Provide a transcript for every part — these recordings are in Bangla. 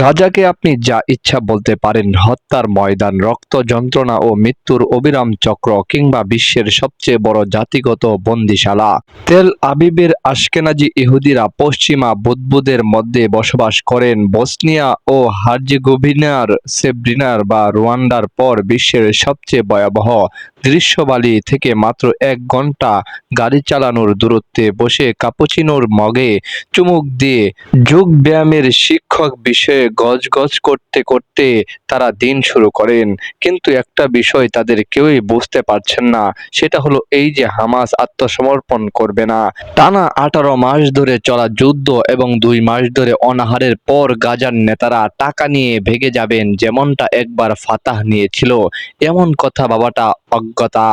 গাজাকে আপনি যা ইচ্ছা বলতে পারেন, হত্যার ময়দান, রক্ত, যন্ত্রণা ও মৃত্যুর অবিরাম চক্র, কিংবা বিশ্বের সবচেয়ে বড় জাতিগত বন্দিশালা। তেল আবিবের আশকেনাজি ইহুদিরা পশ্চিমা বুদবুদের মধ্যে বসবাস করেন। বসনিয়া ও হার্জেগোভিনার সেব্রিনার বা রুয়ান্ডার পর বিশ্বের সবচেয়ে ভয়াবহ দৃশ্যবালি থেকে মাত্র 1 ঘন্টা গাড়ি চালানোর দূরত্বে বসে কাপুচিনোর মগে চুমুক দিয়ে যোগ ব্যায়ামের শিক্ষক বিষয়ে গজগজ করতে করতে তারা দিন শুরু করেন। কিন্তু একটা বিষয় তাদের কেউই বুঝতে পারছেন না, সেটা হলো এই যে হামাস আত্মসমর্পণ করবে না। টানা 18 মাস ধরে চলা যুদ্ধ এবং 2 মাস ধরে অনাহারের পর গাজার নেতারা টাকা নিয়ে ভেগে যাবেন, যেমনটা একবার ফাতাহ নিয়েছিল। এমন কথা ভাবাটা অজ্ঞতা,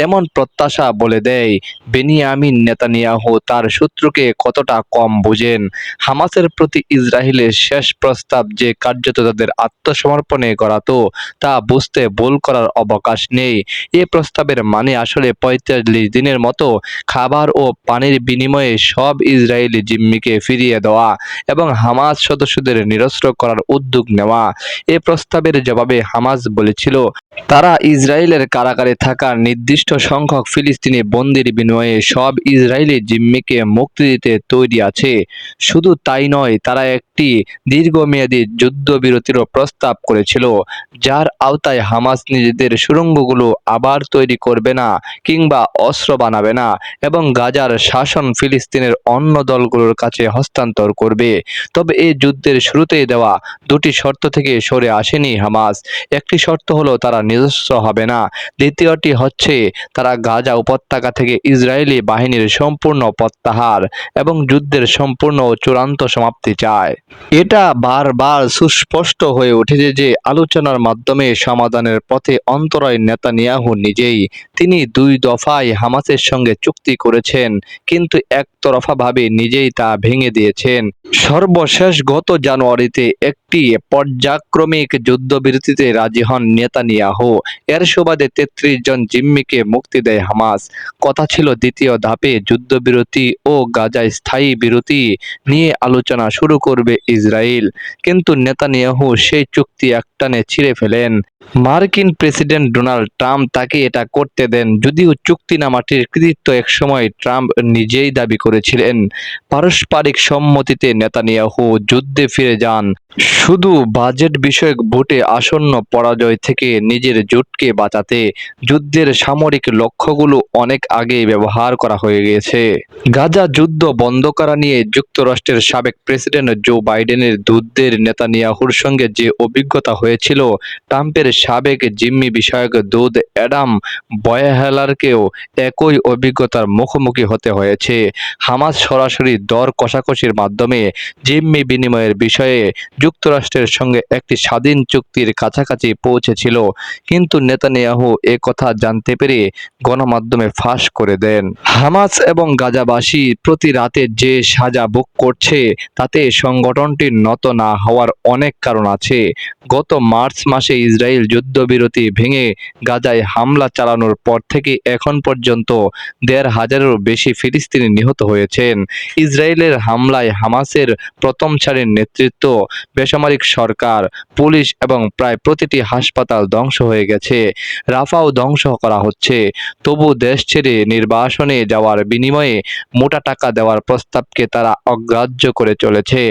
এমন প্রত্যাশা বলে দেয় বেনিয়ামিন নেতানিয়াহু তার শত্রুকে কতটা কম বুঝেন। হামাসের প্রতি ইসরায়েলের শেষ প্রস্তাব যে কার্যত তাদের আত্মসমর্পণে গড়াতো, তা বুঝতে ভুল করার অবকাশ নেই। এ প্রস্তাবের মানে আসলে 45 দিনের মতো খাবার ও পানির বিনিময়ে সব ইসরায়েলি জিম্মিকে ফিরিয়ে দেওয়া এবং হামাস সদস্যদের নিরস্ত্র করার উদ্যোগ নেওয়া। এ প্রস্তাবের জবাবে হামাস বলেছিল, তারা ইসরায়েলের কারাগারে থাকা নির্দিষ্ট সংখ্যক ফিলিস্তিনি বন্দির বিনিময়ে সব ইসরায়েলি জিম্মিকে মুক্তি দিতে তৈরি আছে। শুধু তাই নয়, তারা একটি দীর্ঘমেয়াদী যুদ্ধবিরতিরও প্রস্তাব করেছিল, যার আওতায় হামাস নিজেদের সুড়ঙ্গগুলো আবার তৈরি করবে না কিংবা অস্ত্র বানাবে না এবং গাজার শাসন ফিলিস্তিনের অন্য দলগুলোর কাছে হস্তান্তর করবে। তবে এই যুদ্ধের শুরুতেই দেওয়া 2টি শর্ত থেকে সরে আসেনি হামাস। একটি শর্ত হলো তারা নিজস্ব হবে না, দ্বিতীয়টি হচ্ছে তারা গাজা উপত্যকা থেকে ইসরায়েলি বাহিনীর সম্পূর্ণ প্রত্যাহার এবং যুদ্ধের সম্পূর্ণ ও চূড়ান্ত সমাপ্তি চায়। এটা বারবার সুস্পষ্ট হয়ে উঠেছে যে আলোচনার মাধ্যমে সমাধানের পথে অন্তরায় নেতানিয়াহু নিজেই। তিনি 2 দফায় হামাসের সঙ্গে চুক্তি করেছেন, কিন্তু একতরফাভাবে নিজেই তা ভেঙে দিয়েছেন। সর্বশেষ গত জানুয়ারিতে একটি পর্যায়ক্রমিক যুদ্ধবিরতিতে রাজি হন নেতানিয়াহু। এর সুবাদে 33 জন জিম্মিকে মুক্তি দেয় হামাস। কথা ছিল দ্বিতীয় ধাপে যুদ্ধবিরতি ও গাজায় স্থায়ী বিরতি নিয়ে আলোচনা শুরু করবে ইসরায়েল, কিন্তু নেতানিয়াহু সেই চুক্তি একটানে ছিঁড়ে ফেলেন। মার্কিন প্রেসিডেন্ট ডোনাল্ড ট্রাম্প তাকে এটা করতে দেন, যদিও চুক্তিনামাটির কৃতিত্ব একসময় ট্রাম্প নিজেই দাবি করেছিলেন। পারস্পরিক সম্মতিতে নেতানিয়াহু যুদ্ধে ফিরে যান, শুধু বাজেট বিষয়ক ভোটে আসন্ন পরাজয় থেকে নিজের জোটকে বাঁচাতে। যুদ্ধের সামরিক লক্ষ্যগুলো অনেক আগেই ব্যবহার করা হয়ে গেছে। গাজা যুদ্ধ বন্ধ করা নিয়ে যুক্তরাষ্ট্রের সাবেক প্রেসিডেন্ট জো বাইডেনের দূতদের নেতানিয়াহুর সঙ্গে যে অভিজ্ঞতা হয়েছিল, ট্রাম্পের সাবেক জিম্মি বিষয়ক দূত অ্যাডাম বয়হেলারকেও একই অভিজ্ঞতার মুখোমুখি হতে হয়েছে। হামাস সরাসরি দর কষাকষির মাধ্যমে জিম্মি বিনিময়ের বিষয়ে যুক্তরাষ্ট্রের সঙ্গে একটি স্বাধীন চুক্তির কাছাকাছি পৌঁছেছিল, কিন্তু নেতানিয়াহু এ কথা জানতে পেরে গণমাধ্যমে ফাঁস করে দেন। হামাস এবং গাজাবাসী প্রতি রাতে যে সাজা ভোগ করছে, তাতে সংগঠনটির নত না হওয়ার অনেক কারণ আছে। গত মার্চ মাসে ইসরায়েল যুদ্ধবিরতি ভেঙে গাজায় হামলা চালানোর পর থেকে এখন পর্যন্ত 1,500-এরও বেশি ফিলিস্তিনি নিহত হয়েছেন। ইসরায়েলের হামলায় হামাসের প্রথম সারির নেতৃত্ব, বেসামরিক সরকার, পুলিশ এবং প্রায় প্রতিটি হাসপাতাল ধ্বংস হয়ে গেছে। রাফাও ধ্বংস করা হচ্ছে। তবু দেশ ছেড়ে নির্বাসনে যাওয়ার বিনিময়ে মোটা টাকা দেওয়ার প্রস্তাবকে তারা অগ্রাহ্য করে চলেছে।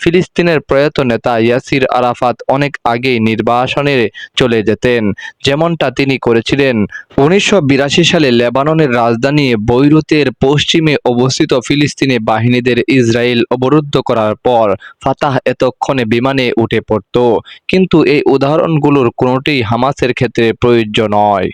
ফিলিস্তিনের প্রয়াত নেতা ইয়াসির আরাফাত অনেক আগেই নির্বাসনে চলে যেতেন, যেমনটা তিনি করেছিলেন 1982 সালে লেবাননের রাজধানী বৈরুতের পশ্চিমে অবস্থিত ফিলিস্তিনি বাহিনীদের ইসরায়েল অবরুদ্ধ করার পর। ফাতাহ এতক্ষণে বিমানে উঠে পড়ত, কিন্তু এই উদাহরণগুলোর কোনোটিই হামাসের ক্ষেত্রে প্রযোজ্য নয়।